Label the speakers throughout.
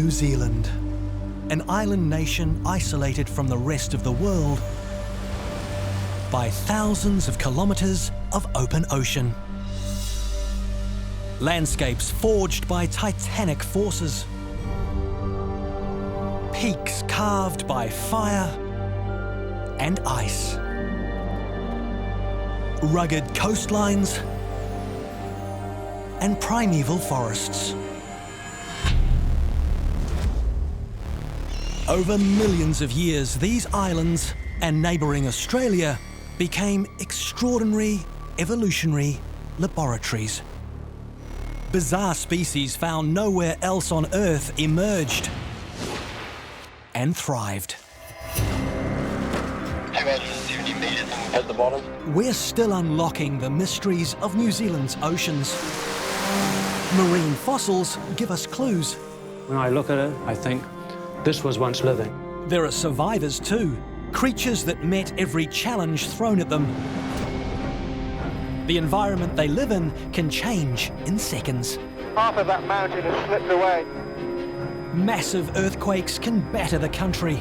Speaker 1: New Zealand, an island nation isolated from the rest of the world by thousands of kilometres of open ocean. Landscapes forged by titanic forces. Peaks carved by fire and ice. Rugged coastlines and primeval forests. Over millions of years, these islands and neighbouring Australia became extraordinary evolutionary laboratories. Bizarre species found nowhere else on Earth emerged and thrived.
Speaker 2: About 70 metres at the bottom.
Speaker 1: We're still unlocking the mysteries of New Zealand's oceans. Marine fossils give us clues.
Speaker 3: When I look at it, I think this was once living.
Speaker 1: There are survivors too, creatures that met every challenge thrown at them. The environment they live in can change in seconds.
Speaker 4: Half of that mountain has slipped away.
Speaker 1: Massive earthquakes can batter the country.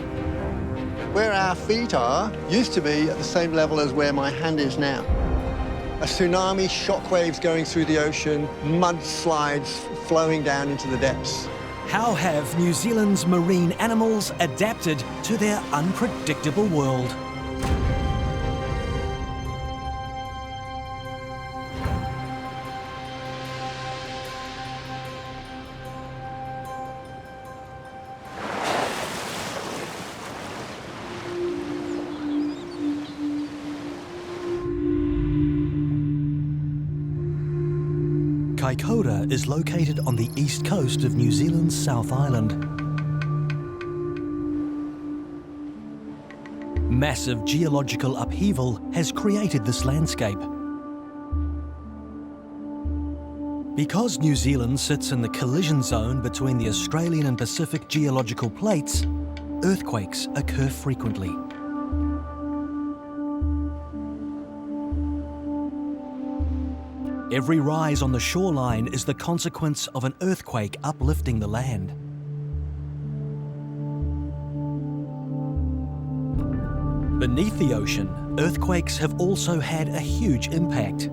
Speaker 5: Where our feet are used to be at the same level as where my hand is now. A tsunami, shockwaves going through the ocean, mudslides flowing down into the depths.
Speaker 1: How have New Zealand's marine animals adapted to their unpredictable world? Kaikoura is located on the east coast of New Zealand's South Island. Massive geological upheaval has created this landscape. Because New Zealand sits in the collision zone between the Australian and Pacific geological plates, earthquakes occur frequently. Every rise on the shoreline is the consequence of an earthquake uplifting the land. Beneath the ocean, earthquakes have also had a huge impact,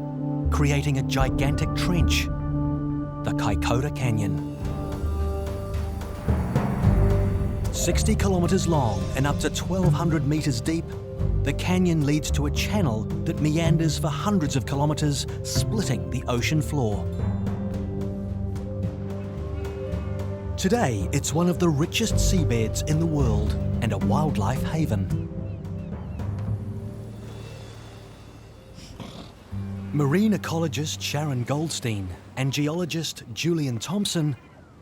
Speaker 1: creating a gigantic trench, the Kaikōura Canyon. 60 kilometres long and up to 1,200 metres deep, the canyon leads to a channel that meanders for hundreds of kilometres, splitting the ocean floor. Today, it's one of the richest seabeds in the world and a wildlife haven. Marine ecologist Sharon Goldstein and geologist Julian Thompson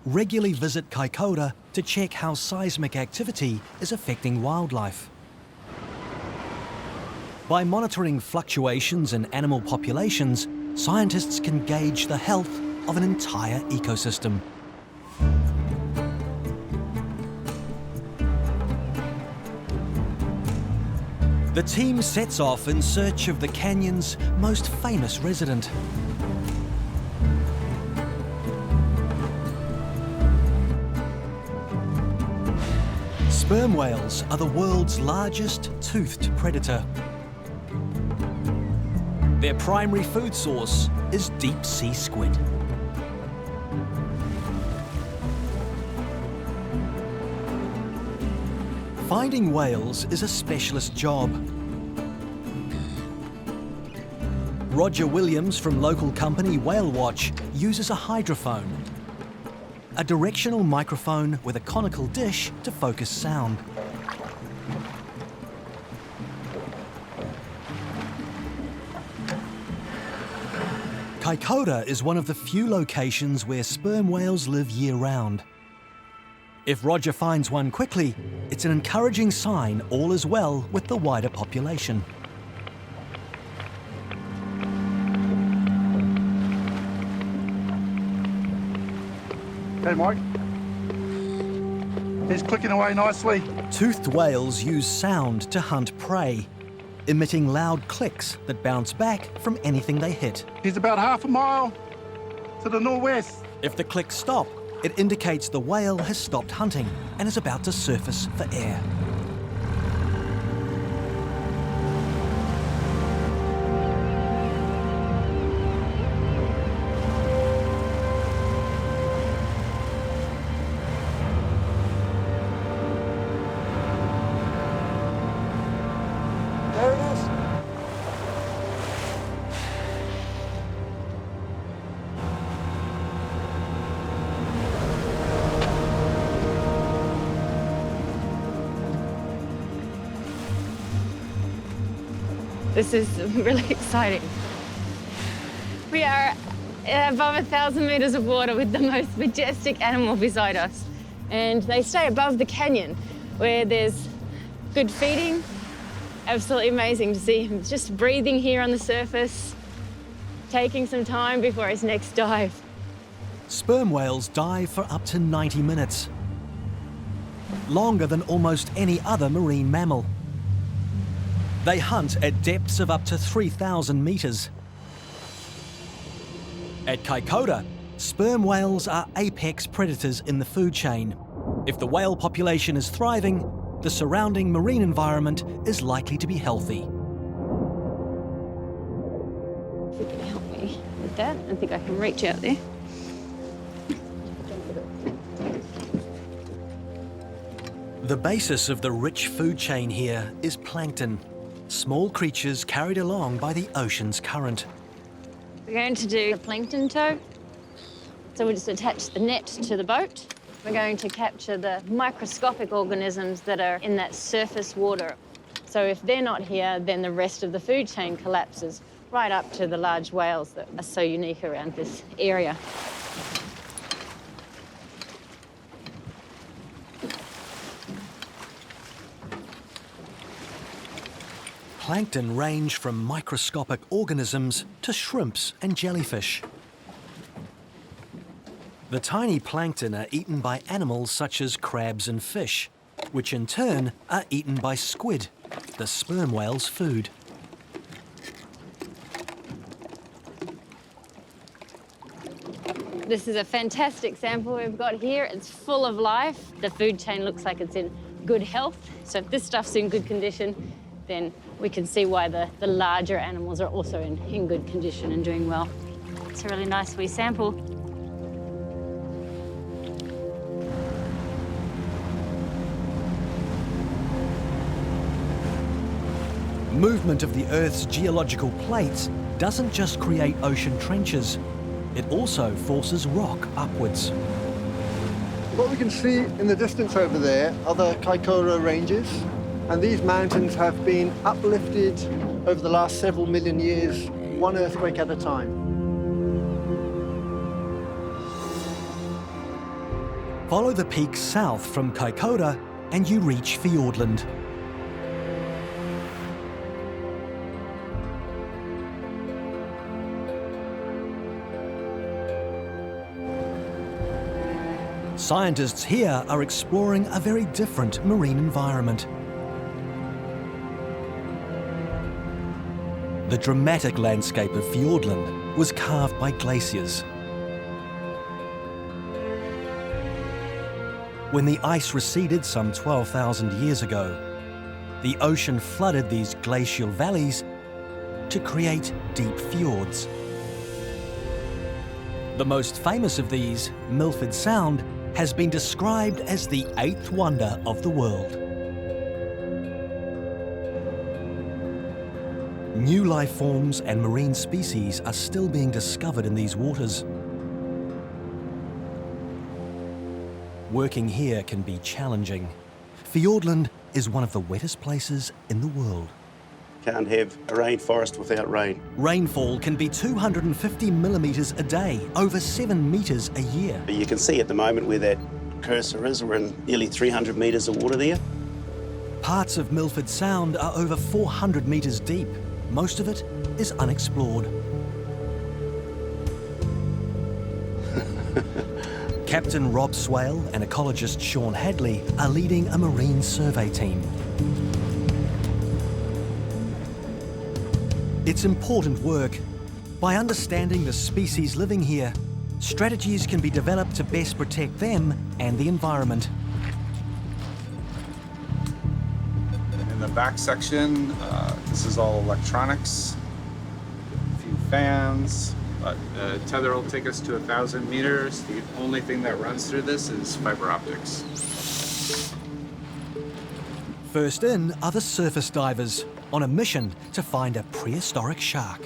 Speaker 1: regularly visit Kaikoura to check how seismic activity is affecting wildlife. By monitoring fluctuations in animal populations, scientists can gauge the health of an entire ecosystem. The team sets off in search of the canyon's most famous resident. Sperm whales are the world's largest toothed predator. Their primary food source is deep-sea squid. Finding whales is a specialist job. Roger Williams from local company Whale Watch uses a hydrophone, a directional microphone with a conical dish to focus sound. Kaikoura is one of the few locations where sperm whales live year-round. If Roger finds one quickly, it's an encouraging sign all is well with the wider population.
Speaker 4: Okay, Mike. He's clicking away nicely.
Speaker 1: Toothed whales use sound to hunt prey, emitting loud clicks that bounce back from anything they hit.
Speaker 4: He's about half a mile to the northwest.
Speaker 1: If the clicks stop, It indicates the whale has stopped hunting and is about to surface for air.
Speaker 5: There it is.
Speaker 6: This is really exciting. We are above 1,000 meters of water with the most majestic animal beside us. And they stay above the canyon where there's good feeding. Absolutely amazing to see him just breathing here on the surface, taking some time before his next dive.
Speaker 1: Sperm whales dive for up to 90 minutes, longer than almost any other marine mammal. They hunt at depths of up to 3,000 meters. At Kaikoura, sperm whales are apex predators in the food chain. If the whale population is thriving, the surrounding marine environment is likely to be healthy.
Speaker 6: If you can help me with that, I think I can reach out there.
Speaker 1: The basis of the rich food chain here is plankton, small creatures carried along by the ocean's current.
Speaker 6: We're going to do a plankton tow. So we'll just attach the net to the boat. We're going to capture the microscopic organisms that are in that surface water. So if they're not here, then the rest of the food chain collapses right up to the large whales that are so unique around this area.
Speaker 1: Plankton range from microscopic organisms to shrimps and jellyfish. The tiny plankton are eaten by animals such as crabs and fish, which in turn are eaten by squid, the sperm whale's food.
Speaker 6: This is a fantastic sample we've got here. It's full of life. The food chain looks like it's in good health. So if this stuff's in good condition, then we can see why the larger animals are also in good condition and doing well. It's a really nice wee sample.
Speaker 1: Movement of the Earth's geological plates doesn't just create ocean trenches, it also forces rock upwards.
Speaker 5: What we can see in the distance over there are the Kaikōura ranges, and these mountains have been uplifted over the last several million years, one earthquake at a time.
Speaker 1: Follow the peak south from Kaikoura and you reach Fjordland. Scientists here are exploring a very different marine environment. The dramatic landscape of Fjordland was carved by glaciers. When the ice receded some 12,000 years ago, the ocean flooded these glacial valleys to create deep fjords. The most famous of these, Milford Sound, has been described as the 8th wonder of the world. New life forms and marine species are still being discovered in these waters. Working here can be challenging. Fjordland is one of the wettest places in the world.
Speaker 7: Can't have a rainforest without rain.
Speaker 1: Rainfall can be 250 millimetres a day, over 7 metres a year.
Speaker 7: But you can see at the moment where that cursor is, we're in nearly 300 metres of water there.
Speaker 1: Parts of Milford Sound are over 400 metres deep. Most of it is unexplored. Captain Rob Swale and ecologist Sean Hadley are leading a marine survey team. It's important work. By understanding the species living here, strategies can be developed to best protect them and the environment.
Speaker 8: In the back section, this is all electronics, a few fans, but the tether will take us to 1,000 meters. The only thing that runs through this is fiber optics.
Speaker 1: First in are the surface divers on a mission to find a prehistoric shark.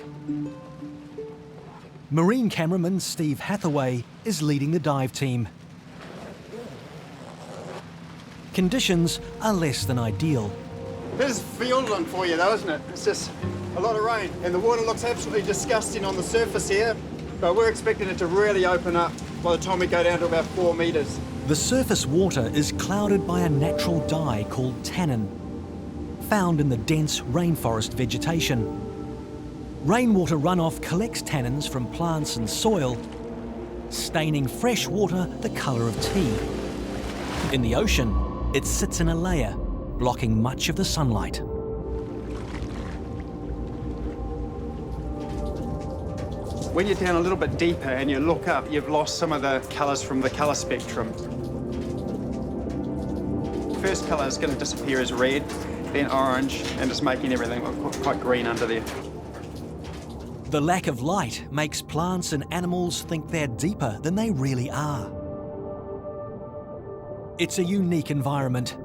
Speaker 1: Marine cameraman Steve Hathaway is leading the dive team. Conditions are less than ideal.
Speaker 4: This is fjordland for you though, isn't it? It's just a lot of rain and the water looks absolutely disgusting on the surface here, but we're expecting it to really open up by the time we go down to about 4 meters.
Speaker 1: The surface water is clouded by a natural dye called tannin, found in the dense rainforest vegetation. Rainwater runoff collects tannins from plants and soil, staining fresh water the colour of tea. In the ocean, it sits in a layer, blocking much of the sunlight.
Speaker 4: When you're down a little bit deeper and you look up, you've lost some of the colours from the colour spectrum. First colour is going to disappear as red, then orange, and it's making everything look quite green under there.
Speaker 1: The lack of light makes plants and animals think they're deeper than they really are. It's a unique environment,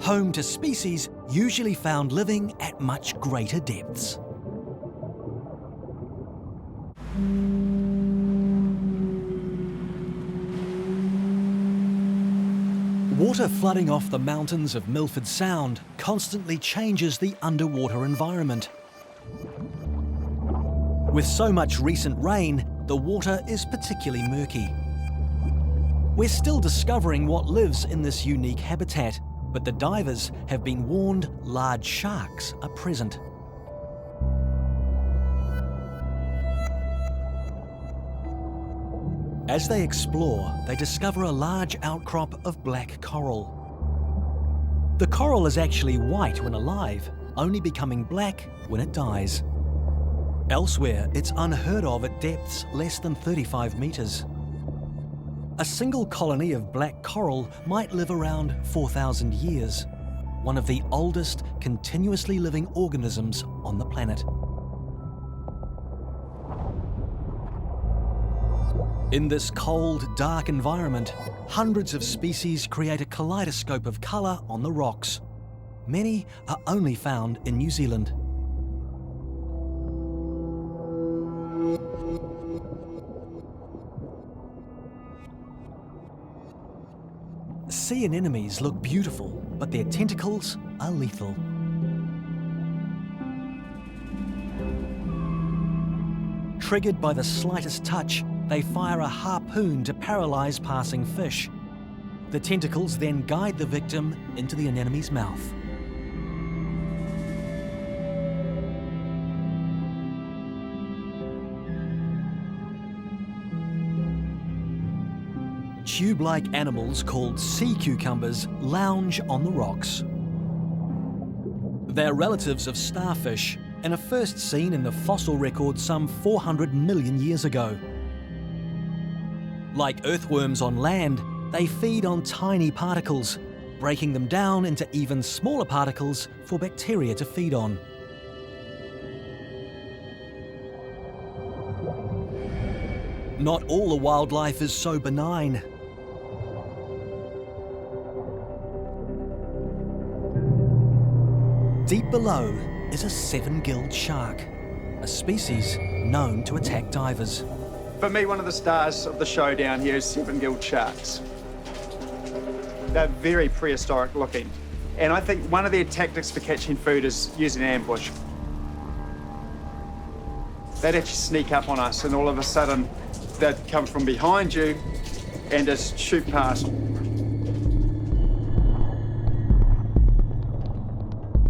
Speaker 1: home to species usually found living at much greater depths. Water flooding off the mountains of Milford Sound constantly changes the underwater environment. With so much recent rain, the water is particularly murky. We're still discovering what lives in this unique habitat, but the divers have been warned large sharks are present. As they explore, they discover a large outcrop of black coral. The coral is actually white when alive, only becoming black when it dies. Elsewhere, it's unheard of at depths less than 35 meters. A single colony of black coral might live around 4,000 years, one of the oldest continuously living organisms on the planet. In this cold, dark environment, hundreds of species create a kaleidoscope of colour on the rocks. Many are only found in New Zealand. Sea anemones look beautiful, but their tentacles are lethal. Triggered by the slightest touch, they fire a harpoon to paralyse passing fish. The tentacles then guide the victim into the anemone's mouth. Tube-like animals called sea cucumbers lounge on the rocks. They're relatives of starfish and are first seen in the fossil record some 400 million years ago. Like earthworms on land, they feed on tiny particles, breaking them down into even smaller particles for bacteria to feed on. Not all the wildlife is so benign. Deep below is a seven-gilled shark, a species known to attack divers.
Speaker 4: For me, one of the stars of the show down here is seven-gilled sharks. They're very prehistoric looking. And I think one of their tactics for catching food is using ambush. They'd actually sneak up on us and all of a sudden they'd come from behind you and just shoot past.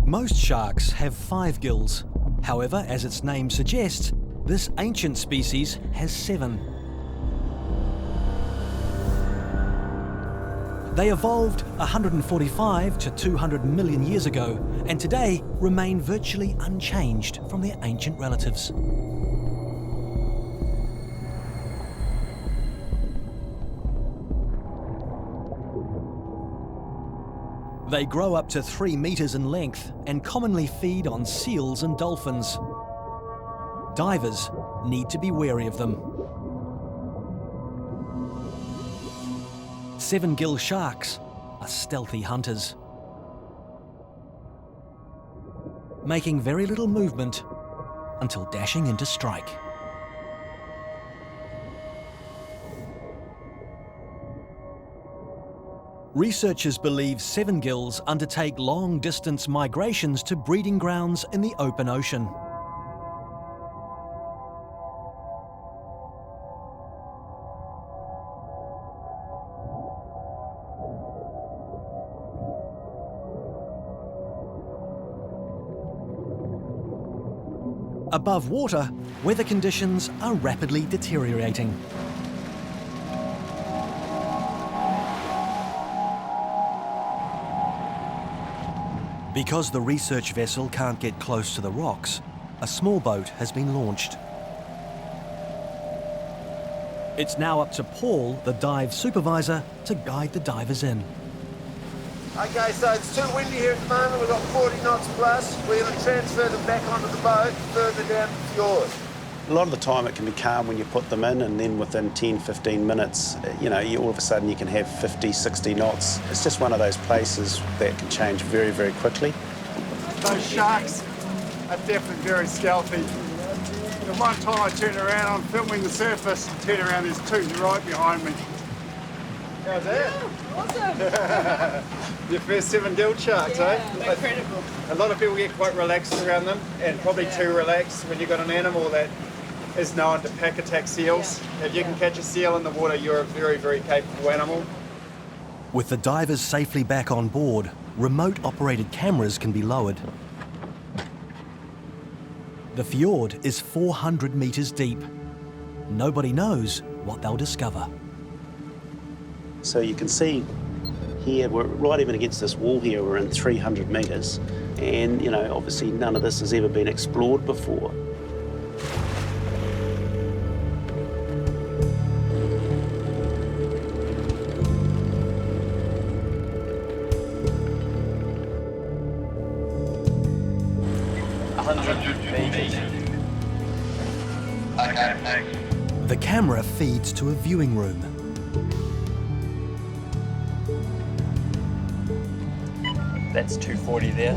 Speaker 1: Most sharks have 5 gills. However, as its name suggests, this ancient species has 7. They evolved 145 to 200 million years ago and today remain virtually unchanged from their ancient relatives. They grow up to 3 meters in length and commonly feed on seals and dolphins. Divers need to be wary of them. 7-gill sharks are stealthy hunters, making very little movement until dashing into strike. Researchers believe 7-gills undertake long-distance migrations to breeding grounds in the open ocean. Above water, weather conditions are rapidly deteriorating. Because the research vessel can't get close to the rocks, a small boat has been launched. It's now up to Paul, the dive supervisor, to guide the divers in.
Speaker 9: Okay, so it's too windy here at the moment. We've got 40 knots plus. We're going to transfer them back onto the boat further down the fjord.
Speaker 7: A lot of the time it can be calm when you put them in, and then within 10, 15 minutes, all of a sudden you can have 50, 60 knots. It's just one of those places that can change very, very quickly.
Speaker 4: Those sharks are definitely very stealthy. The one time I turned around, I'm filming the surface, and turn around, there's 2 right behind me. How's that?
Speaker 6: Awesome.
Speaker 4: Your first 7-gill sharks, eh?
Speaker 6: Incredible.
Speaker 4: A lot of people get quite relaxed around them, and probably too relaxed when you've got an animal that is known to pack attack seals. If you can catch a seal in the water, you're a very, very capable animal.
Speaker 1: With the divers safely back on board, remote-operated cameras can be lowered. The fjord is 400 meters deep. Nobody knows what they'll discover.
Speaker 7: So you can see here, we're right even against this wall here, we're in 300 meters. And, obviously none of this has ever been explored before.
Speaker 1: The camera feeds to a viewing room.
Speaker 2: That's 240 there.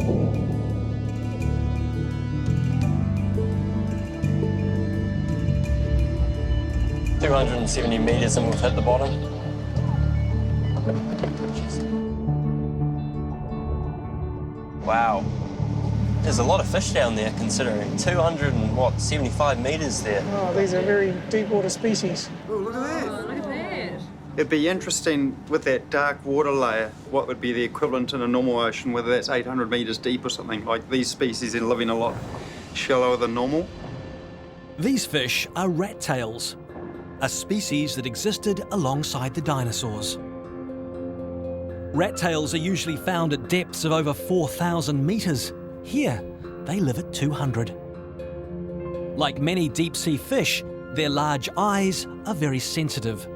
Speaker 2: $270 meters and we've hit the bottom. Wow. There's a lot of fish down there considering 275 meters there.
Speaker 10: Oh, these are very deep water species.
Speaker 4: Oh, look at that.
Speaker 6: Look at that.
Speaker 4: It'd be interesting with that dark water layer, what would be the equivalent in a normal ocean, whether that's 800 meters deep or something. Like these species are living a lot shallower than normal.
Speaker 1: These fish are rat tails, a species that existed alongside the dinosaurs. Rat tails are usually found at depths of over 4,000 meters. Here, they live at 200. Like many deep-sea fish, their large eyes are very sensitive.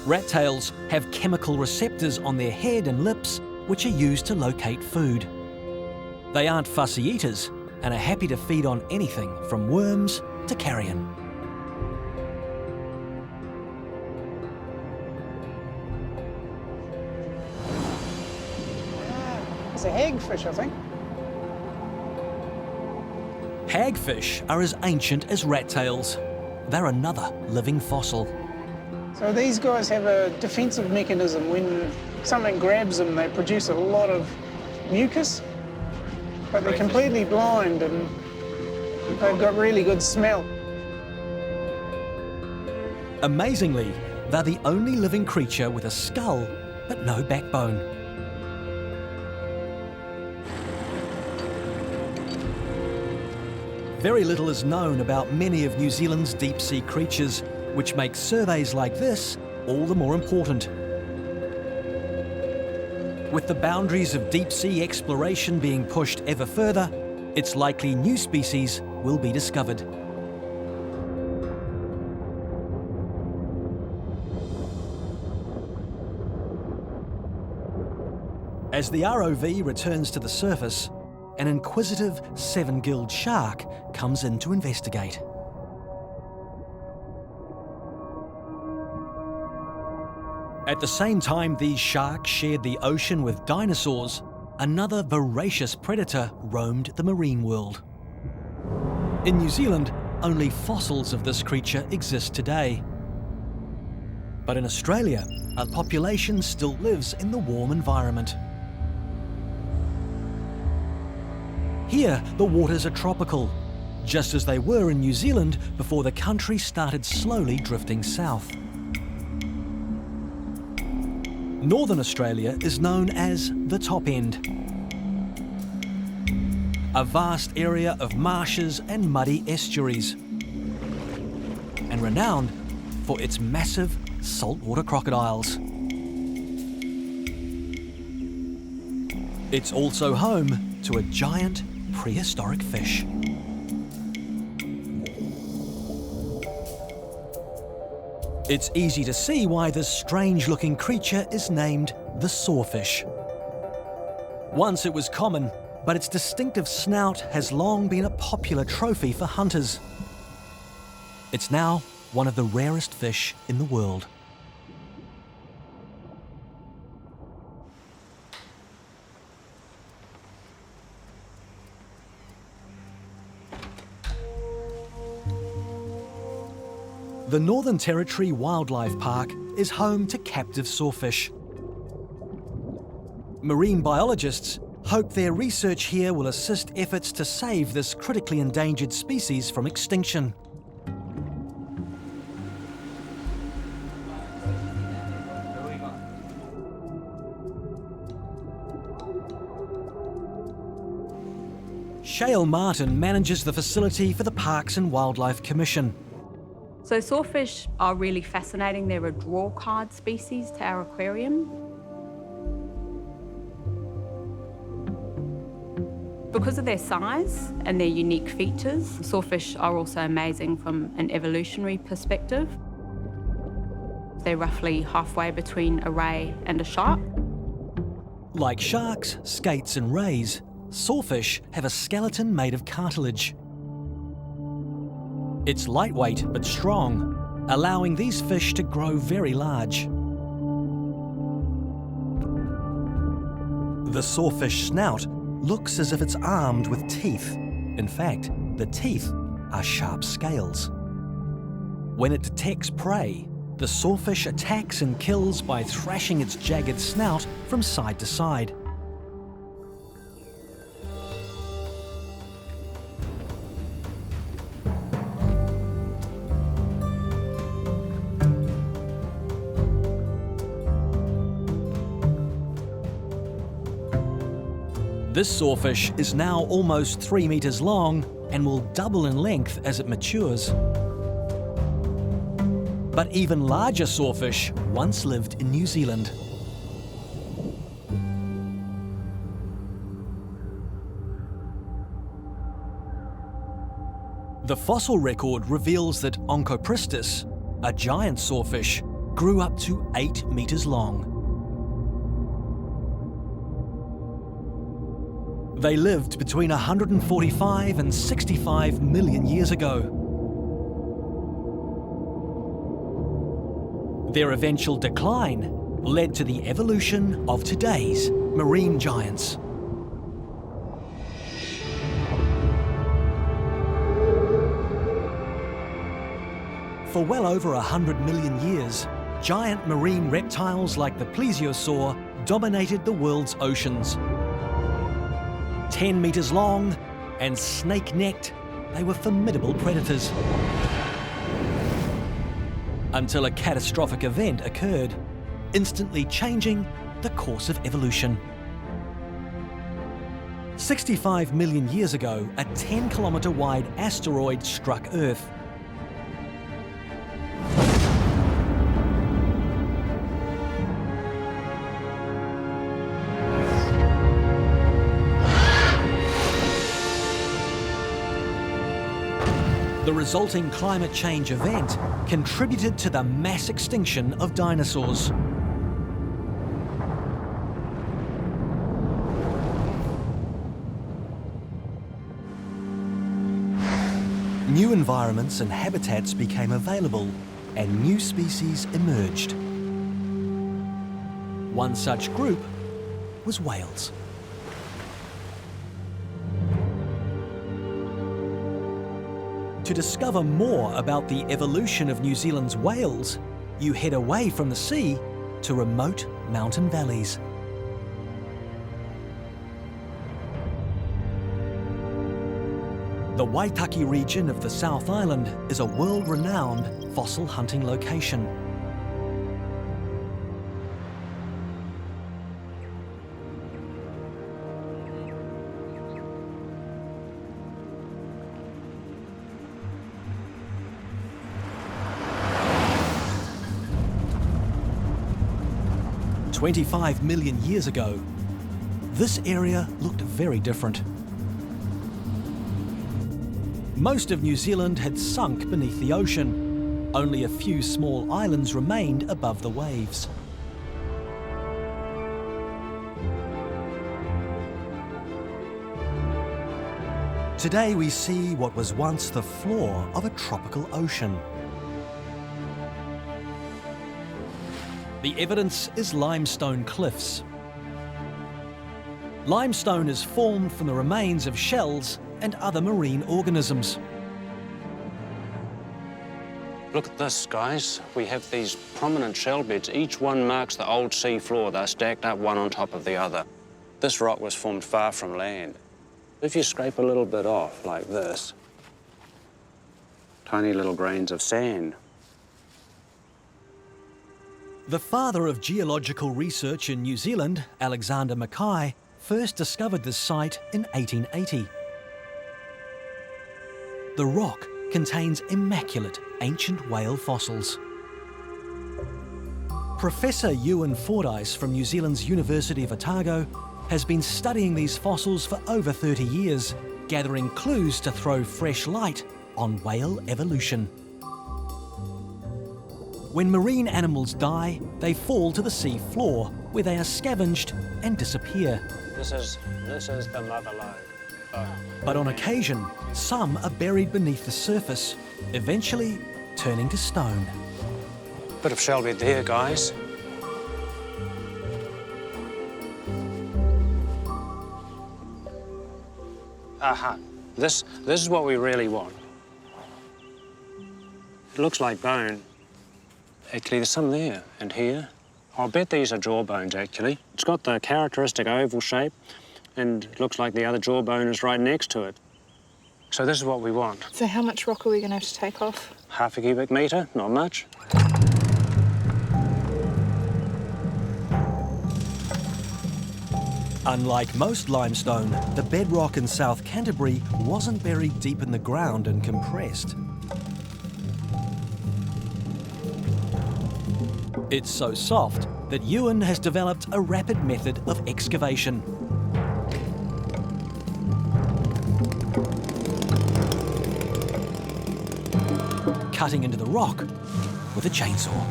Speaker 1: Rat tails have chemical receptors on their head and lips, which are used to locate food. They aren't fussy eaters and are happy to feed on anything from worms to carrion.
Speaker 10: It's a hagfish, I think.
Speaker 1: Hagfish are as ancient as rat tails. They're another living fossil.
Speaker 10: So these guys have a defensive mechanism. When something grabs them, they produce a lot of mucus, but they're completely blind and they've got really good smell.
Speaker 1: Amazingly, they're the only living creature with a skull but no backbone. Very little is known about many of New Zealand's deep-sea creatures, which makes surveys like this all the more important. With the boundaries of deep-sea exploration being pushed ever further, it's likely new species will be discovered. As the ROV returns to the surface, an inquisitive seven-gilled shark comes in to investigate. At the same time these sharks shared the ocean with dinosaurs, another voracious predator roamed the marine world. In New Zealand, only fossils of this creature exist today. But in Australia, a population still lives in the warm environment. Here, the waters are tropical, just as they were in New Zealand before the country started slowly drifting south. Northern Australia is known as the Top End, a vast area of marshes and muddy estuaries, and renowned for its massive saltwater crocodiles. It's also home to a giant prehistoric fish. It's easy to see why this strange-looking creature is named the sawfish. Once it was common, but its distinctive snout has long been a popular trophy for hunters. It's now one of the rarest fish in the world. The Northern Territory Wildlife Park is home to captive sawfish. Marine biologists hope their research here will assist efforts to save this critically endangered species from extinction. Shale Martin manages the facility for the Parks and Wildlife Commission.
Speaker 11: So sawfish are really fascinating. They're a draw card species to our aquarium. Because of their size and their unique features, sawfish are also amazing from an evolutionary perspective. They're roughly halfway between a ray and a shark.
Speaker 1: Like sharks, skates and rays, sawfish have a skeleton made of cartilage. It's lightweight but strong, allowing these fish to grow very large. The sawfish snout looks as if it's armed with teeth. In fact, the teeth are sharp scales. When it detects prey, the sawfish attacks and kills by thrashing its jagged snout from side to side. This sawfish is now almost 3 meters long and will double in length as it matures. But even larger sawfish once lived in New Zealand. The fossil record reveals that Onchopristis, a giant sawfish, grew up to 8 meters long. They lived between 145 and 65 million years ago. Their eventual decline led to the evolution of today's marine giants. For well over 100 million years, giant marine reptiles like the plesiosaur dominated the world's oceans. 10 meters long and snake-necked, they were formidable predators. Until a catastrophic event occurred, instantly changing the course of evolution. 65 million years ago, a 10-kilometer wide asteroid struck Earth. The resulting climate change event contributed to the mass extinction of dinosaurs. New environments and habitats became available and new species emerged. One such group was whales. To discover more about the evolution of New Zealand's whales, you head away from the sea to remote mountain valleys. The Waitaki region of the South Island is a world-renowned fossil hunting location. "25 million years ago, this area looked very different. Most of New Zealand had sunk beneath the ocean. Only a few small islands remained above the waves. Today we see what was once the floor of a tropical ocean. The evidence is limestone cliffs. Limestone is formed from the remains of shells and other marine organisms.
Speaker 3: Look at this, guys. We have these prominent shell beds. Each one marks the old sea floor. They're stacked up one on top of the other. This rock was formed far from land. If you scrape a little bit off, like this, tiny little grains of sand.
Speaker 1: The father of geological research in New Zealand, Alexander Mackay, first discovered this site in 1880. The rock contains immaculate ancient whale fossils. Professor Ewan Fordyce from New Zealand's University of Otago has been studying these fossils for over 30 years, gathering clues to throw fresh light on whale evolution. When marine animals die, they fall to the sea floor, where they are scavenged and disappear.
Speaker 3: This is the mother lode.
Speaker 1: But on occasion, some are buried beneath the surface, eventually turning to stone.
Speaker 3: Bit of shell bed there, guys. Aha. This is what we really want. It looks like bone. Actually, there's some there and here. I'll bet these are jawbones, actually. It's got the characteristic oval shape, and it looks like the other jawbone is right next to it. So this is what we want.
Speaker 12: So how much rock are we going to have to take off?
Speaker 3: Half a cubic metre, not much.
Speaker 1: Unlike most limestone, the bedrock in South Canterbury wasn't buried deep in the ground and compressed. It's so soft that Ewan has developed a rapid method of excavation. Cutting into the rock with a chainsaw.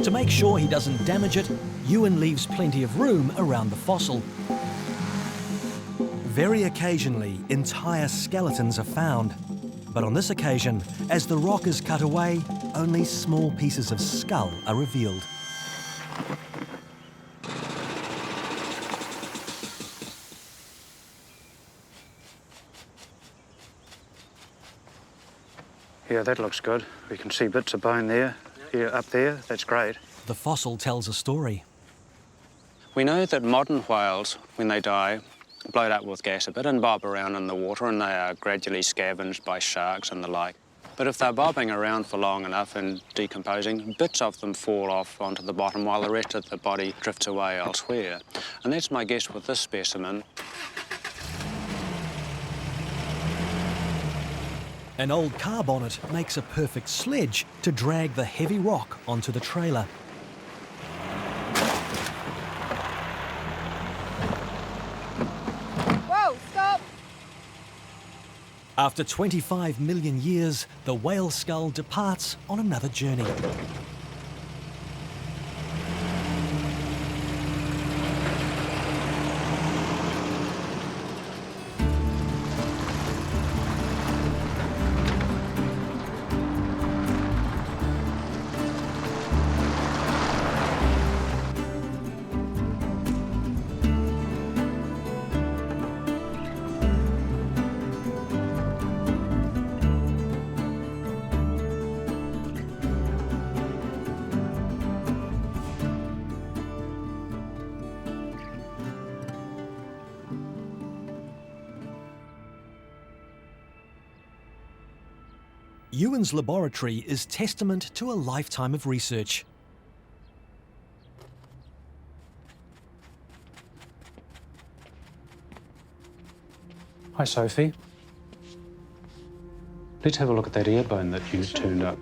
Speaker 1: To make sure he doesn't damage it, Ewan leaves plenty of room around the fossil. Very occasionally, entire skeletons are found. But on this occasion, as the rock is cut away, only small pieces of skull are revealed.
Speaker 3: Yeah, that looks good. We can see bits of bone there. Yeah, up there. That's great.
Speaker 1: The fossil tells a story.
Speaker 3: We know that modern whales, when they die, bloat up with gas a bit and bob around in the water, and they are gradually scavenged by sharks and the like. But if they're bobbing around for long enough and decomposing, bits of them fall off onto the bottom while the rest of the body drifts away elsewhere. And that's my guess with this specimen.
Speaker 1: An old car bonnet makes a perfect sledge to drag the heavy rock onto the trailer.
Speaker 12: Whoa, stop!
Speaker 1: After 25 million years, the whale skull departs on another journey. Ewan's laboratory is testament to a lifetime of research.
Speaker 3: Hi, Sophie. Let's have a look at that ear bone that you turned up.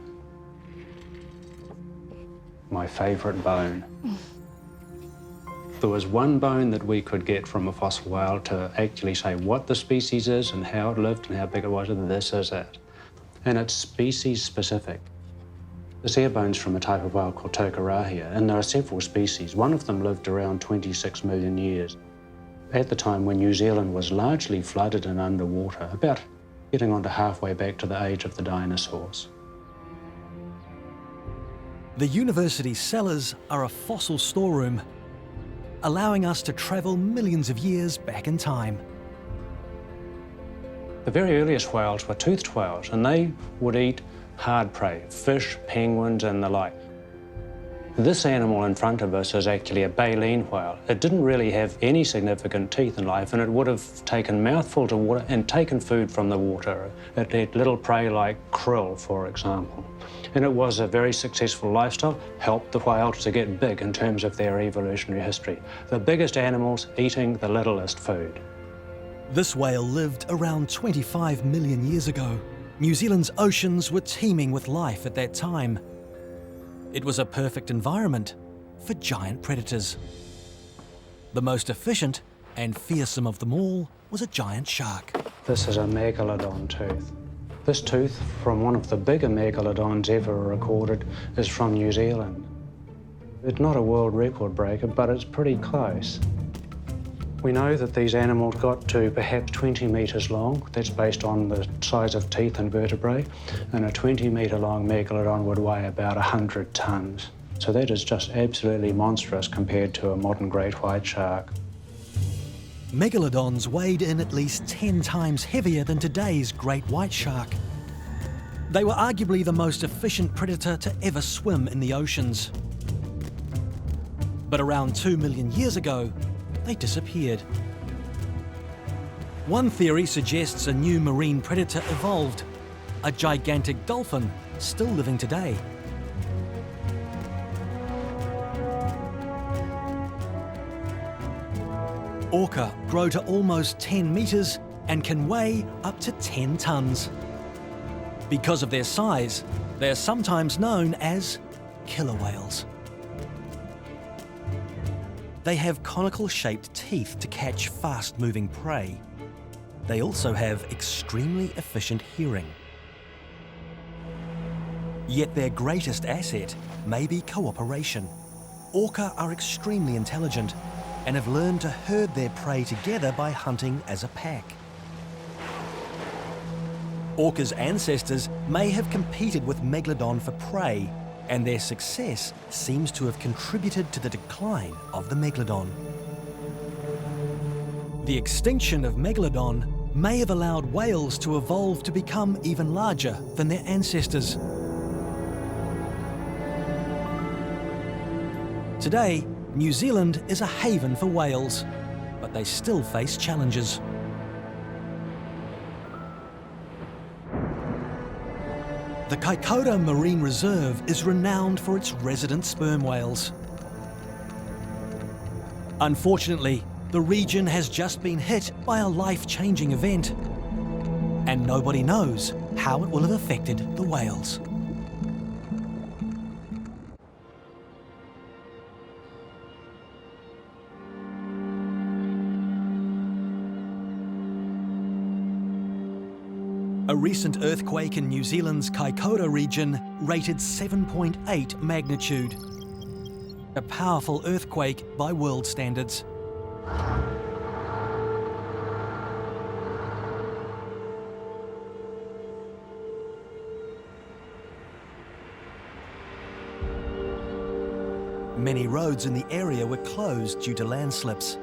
Speaker 3: My favourite bone. There was one bone that we could get from a fossil whale to actually say what the species is and how it lived and how big it was, and this is it. And it's species specific. This ear bone's from a type of whale called Tokarahi, and there are several species. One of them lived around 26 million years. At the time when New Zealand was largely flooded and underwater, about getting on to halfway back to the age of the dinosaurs.
Speaker 1: The university cellars are a fossil storeroom, allowing us to travel millions of years back in time.
Speaker 3: The very earliest whales were toothed whales, and they would eat hard prey, fish, penguins, and the like. This animal in front of us is actually a baleen whale. It didn't really have any significant teeth in life, and it would have taken mouthfuls of water and taken food from the water. It ate little prey like krill, for example. And it was a very successful lifestyle, helped the whales to get big in terms of their evolutionary history. The biggest animals eating the littlest food.
Speaker 1: This whale lived around 25 million years ago. New Zealand's oceans were teeming with life at that time. It was a perfect environment for giant predators. The most efficient and fearsome of them all was a giant shark.
Speaker 3: This is a megalodon tooth. This tooth, from one of the bigger megalodons ever recorded, is from New Zealand. It's not a world record breaker, but it's pretty close. We know that these animals got to perhaps 20 metres long. That's based on the size of teeth and vertebrae. And a 20-metre long megalodon would weigh about 100 tonnes. So that is just absolutely monstrous compared to a modern great white shark.
Speaker 1: Megalodons weighed in at least 10 times heavier than today's great white shark. They were arguably the most efficient predator to ever swim in the oceans. But around 2 million years ago, they disappeared. One theory suggests a new marine predator evolved, a gigantic dolphin still living today. Orca grow to almost 10 metres and can weigh up to 10 tonnes. Because of their size, they are sometimes known as killer whales. They have conical-shaped teeth to catch fast-moving prey. They also have extremely efficient hearing. Yet their greatest asset may be cooperation. Orca are extremely intelligent and have learned to herd their prey together by hunting as a pack. Orca's ancestors may have competed with Megalodon for prey, and their success seems to have contributed to the decline of the Megalodon. The extinction of Megalodon may have allowed whales to evolve to become even larger than their ancestors. Today, New Zealand is a haven for whales, but they still face challenges. The Kaikoura Marine Reserve is renowned for its resident sperm whales. Unfortunately, the region has just been hit by a life-changing event, and nobody knows how it will have affected the whales. A recent earthquake in New Zealand's Kaikōura region rated 7.8 magnitude. A powerful earthquake by world standards. Many roads in the area were closed due to landslips.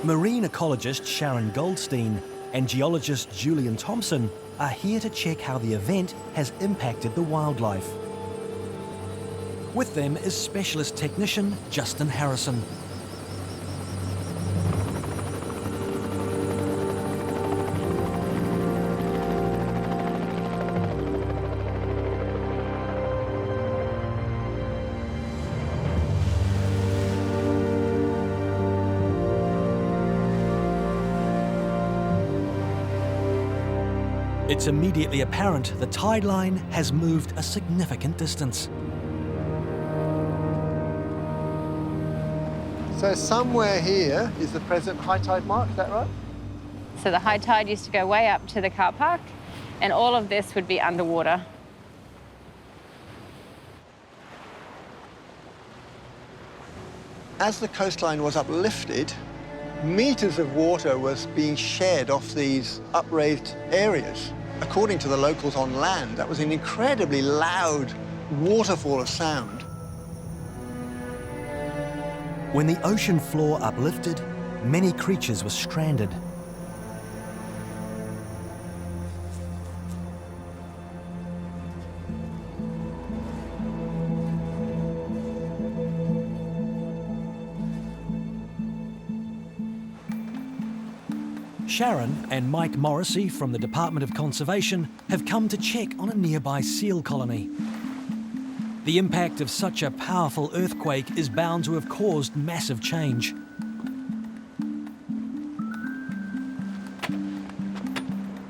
Speaker 1: Marine ecologist Sharon Goldstein and geologist Julian Thompson are here to check how the event has impacted the wildlife. With them is specialist technician Justin Harrison. It's immediately apparent the tide line has moved a significant distance.
Speaker 5: So somewhere here is the present high tide mark, is that right?
Speaker 6: So the high tide used to go way up to the car park, and all of this would be underwater.
Speaker 5: As the coastline was uplifted, meters of water was being shed off these upraised areas. According to the locals on land, that was an incredibly loud waterfall of sound.
Speaker 1: When the ocean floor uplifted, many creatures were stranded. Sharon and Mike Morrissey from the Department of Conservation have come to check on a nearby seal colony. The impact of such a powerful earthquake is bound to have caused massive change.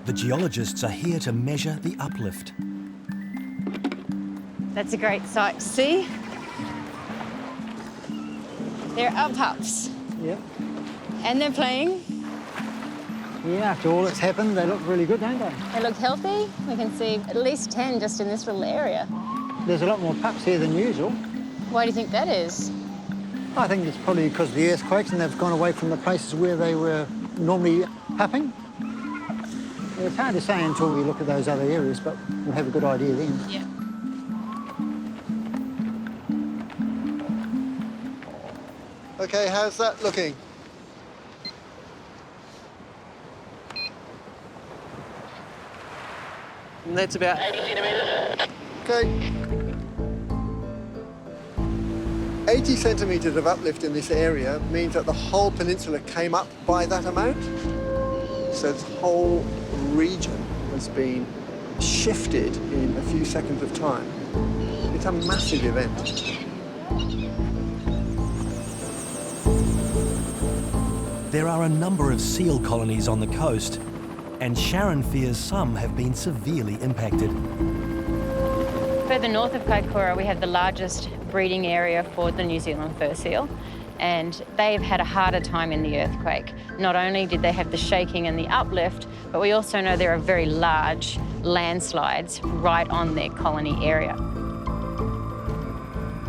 Speaker 1: The geologists are here to measure the uplift.
Speaker 6: That's a great sight to see. They're up-ups.
Speaker 13: Yep.
Speaker 6: And they're playing.
Speaker 13: Yeah, after all that's happened, they look really good, don't they?
Speaker 6: They look healthy. We can see at least 10 just in this little area.
Speaker 13: There's a lot more pups here than usual.
Speaker 6: Why do you think that is?
Speaker 13: I think it's probably because of the earthquakes and they've gone away from the places where they were normally pupping. It's hard to say until we look at those other areas, but we'll have a good idea then.
Speaker 6: Yeah.
Speaker 5: Okay, how's that looking?
Speaker 2: And that's about 80 centimetres.
Speaker 5: Okay. 80 centimetres of uplift in this area means that the whole peninsula came up by that amount. So this whole region has been shifted in a few seconds of time. It's a massive event.
Speaker 1: There are a number of seal colonies on the coast, and Sharon fears some have been severely impacted.
Speaker 6: Further north of Kaikoura, we have the largest breeding area for the New Zealand fur seal, and they've had a harder time in the earthquake. Not only did they have the shaking and the uplift, but we also know there are very large landslides right on their colony area.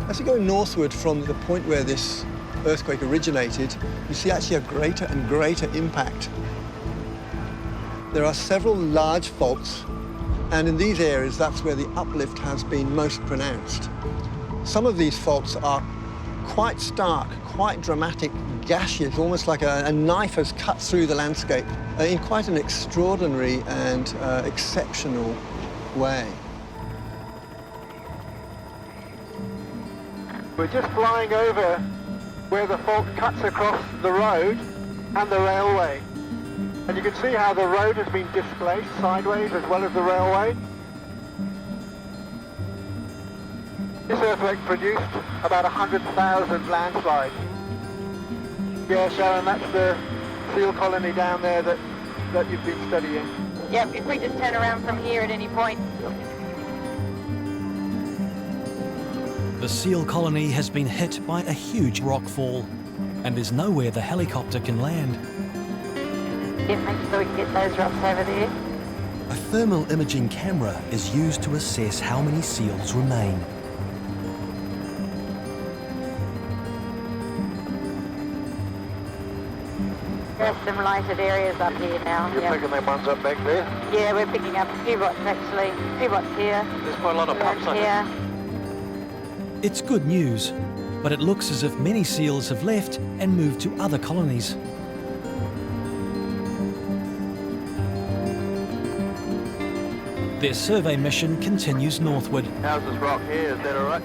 Speaker 5: As you go northward from the point where this earthquake originated, you see actually a greater and greater impact. There are several large faults, and in these areas, that's where the uplift has been most pronounced. Some of these faults are quite stark, quite dramatic gashes, almost like a knife has cut through the landscape in quite an extraordinary and exceptional way.
Speaker 9: We're just flying over where the fault cuts across the road and the railway. And you can see how the road has been displaced sideways as well as the railway. This earthquake produced about 100,000 landslides. Yeah, Sharon, that's the seal colony down there that you've been studying.
Speaker 6: Yep, if we just turn around from here at any point.
Speaker 1: The seal colony has been hit by a huge rockfall, and there's nowhere the helicopter can land.
Speaker 6: Yeah, make sure we can get those rocks over there.
Speaker 1: A thermal imaging camera is used to assess how many seals remain.
Speaker 6: There's some lighted areas up here now.
Speaker 9: You're picking them ones up back there?
Speaker 6: Yeah, we're picking up a few rots actually. A few rots here.
Speaker 9: There's quite a lot of pups on
Speaker 6: here.
Speaker 1: It's good news, but it looks as if many seals have left and moved to other colonies. Their survey mission continues northward.
Speaker 9: How's this rock here? Is that all right?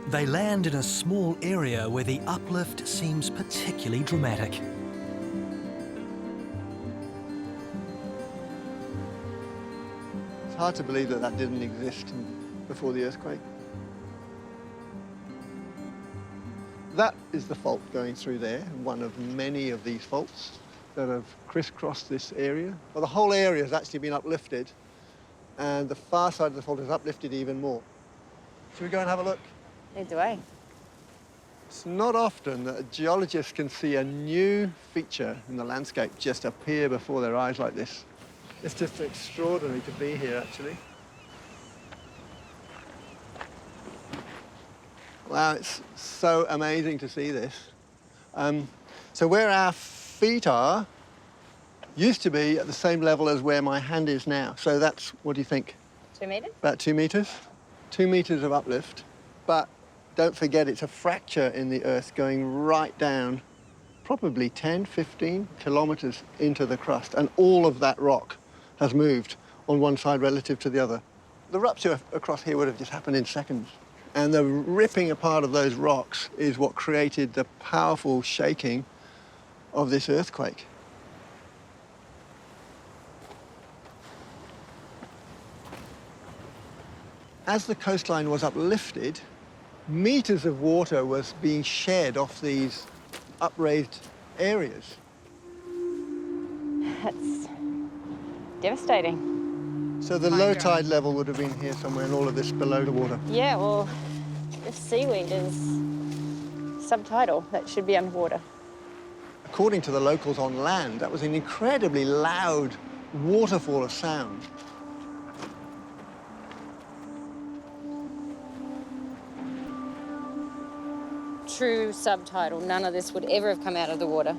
Speaker 1: They land in a small area where the uplift seems particularly dramatic.
Speaker 5: It's hard to believe that that didn't exist before the earthquake. That is the fault going through there, one of many of these faults that have crisscrossed this area. Well, the whole area has actually been uplifted, and the far side of the fault is uplifted even more. Should we go and have a look?
Speaker 6: Lead the way.
Speaker 5: It's not often that a geologist can see a new feature in the landscape just appear before their eyes like this. It's just extraordinary to be here, actually. Wow, it's so amazing to see this. So where our feet are used to be at the same level as where my hand is now. So that's, what do you think?
Speaker 6: 2 meters?
Speaker 5: About 2 meters. 2 meters of uplift. But don't forget, it's a fracture in the earth going right down, probably 10, 15 kilometers into the crust. And all of that rock has moved on one side relative to the other. The rupture across here would have just happened in seconds. And the ripping apart of those rocks is what created the powerful shaking of this earthquake. As the coastline was uplifted, meters of water was being shed off these upraised areas.
Speaker 6: That's devastating.
Speaker 5: So the low tide level would have been here somewhere and all of this below the water.
Speaker 6: Yeah, well, this seaweed is subtidal. That should be underwater.
Speaker 5: According to the locals on land, that was an incredibly loud waterfall of sound.
Speaker 6: True subtidal. None of this would ever have come out of the water.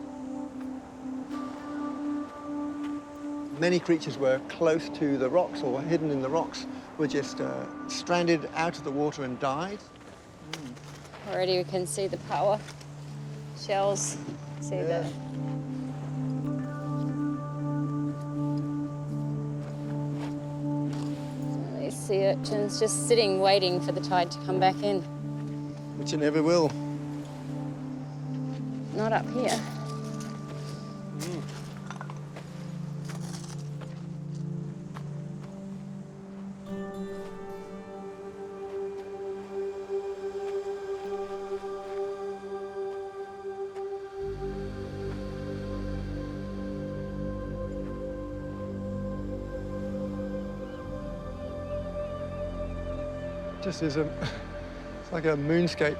Speaker 5: Many creatures were close to the rocks or hidden in the rocks, were just stranded out of the water and died.
Speaker 6: Already we can see the power shells. See the... These sea urchins just sitting, waiting for the tide to come back in.
Speaker 5: Which it never will.
Speaker 6: Not up here.
Speaker 5: Just is it's like a moonscape.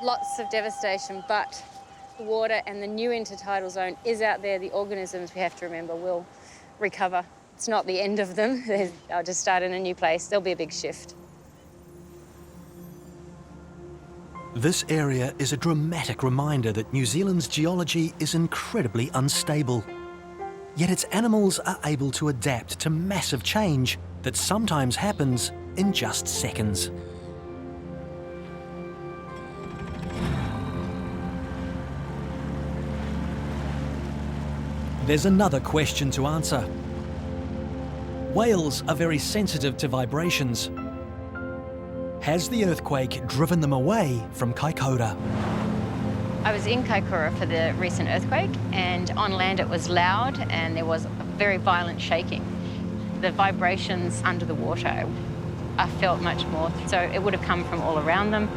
Speaker 6: Lots of devastation, but the water and the new intertidal zone is out there. The organisms, we have to remember, will recover. It's not the end of them. They'll just start in a new place. There'll be a big shift.
Speaker 1: This area is a dramatic reminder that New Zealand's geology is incredibly unstable. Yet its animals are able to adapt to massive change that sometimes happens in just seconds. There's another question to answer. Whales are very sensitive to vibrations. Has the earthquake driven them away from Kaikoura?
Speaker 6: I was in Kaikoura for the recent earthquake, and on land it was loud and there was a very violent shaking. The vibrations under the water I felt much more, so it would have come from all around them.